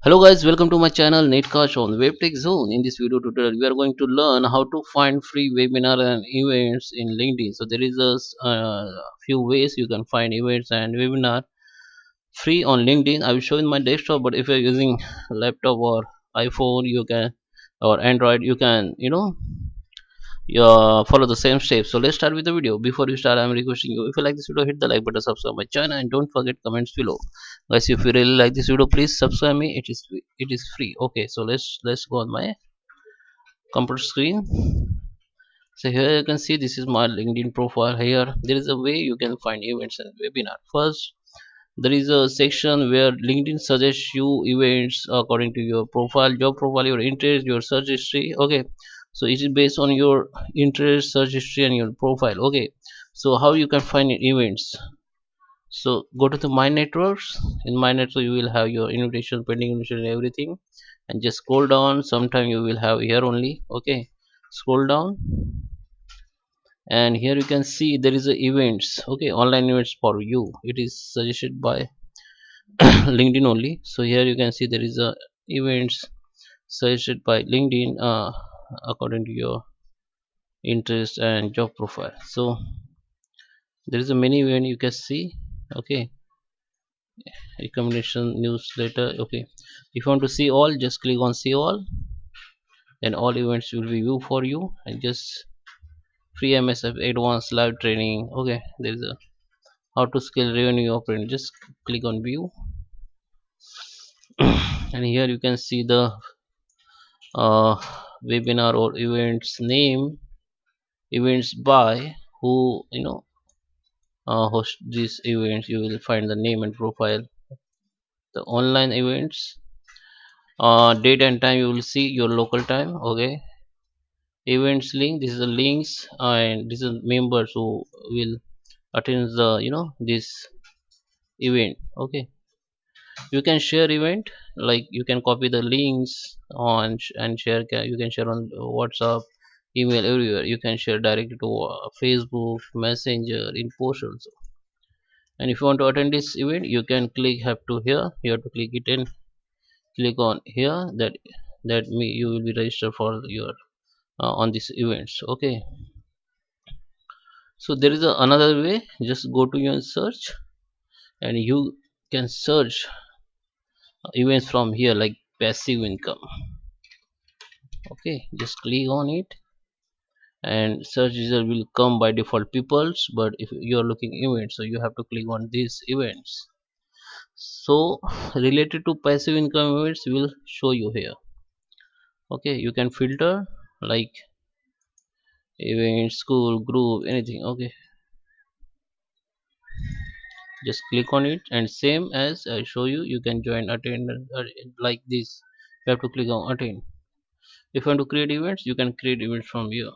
Hello guys, welcome to my channel NetCast on WebTech Zone. In this video tutorial, we are going to learn how to find free webinar and events in LinkedIn. So there is few ways you can find events and webinar free on LinkedIn. I will show in my desktop, but if you're using laptop or iPhone, you can or Android, you can follow the same steps. So let's start with the video. Before you start, I'm requesting you, if you like this video, hit the like button, subscribe my channel, and don't forget comments below. Guys, if you really like this video, please subscribe me. It is free. Okay, so let's go on my computer screen. So here you can see this is my LinkedIn profile. Here there is a way you can find events and webinar. First, there is a section where LinkedIn suggests you events according to your profile, job profile, your interest, your search history. Okay, so it is based on your interest, search history, and your profile. Okay, so how you can find events? So go to the my networks. In my network you will have your invitation, pending invitation, and everything, and just scroll down. Sometime you will have here only. Okay, scroll down, and here you can see there is a events. Okay, online events for you. It is suggested by LinkedIn only. So here you can see there is a events suggested by LinkedIn according to your interest and job profile. So there is a many event you can see. Okay, recommendation newsletter. Okay, if you want to see all, just click on see all, and all events will be view for you. And just free MSF advanced live training. Okay, there is a how to scale revenue operate. Just click on view, and here you can see the uh, webinar or events name, events by who host these events. You will find the name and profile. The online events, date and time, you will see your local time. Okay, events link, this is the links, and this is members who will attend the this event. Okay, you can share event, like you can copy the links on and share. You can share on WhatsApp, email, everywhere. You can share directly to Facebook Messenger, in post also. And if you want to attend this event, you can click have to here. You have to click it and click on here, that me you will be registered for your on these events. Okay, so there is another way. Just go to your search, and you can search events from here, like passive income. Okay, just click on it, and search result will come by default peoples, but if you are looking events, so you have to click on these events. So related to passive income events will show you here. Okay, you can filter like event, school, group, anything. Okay, just click on it, and same as I show you, you can join, attend, like this. You have to click on attend. If you want to create events, you can create events from here.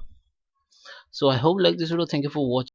So I hope like this video. Thank you for watching.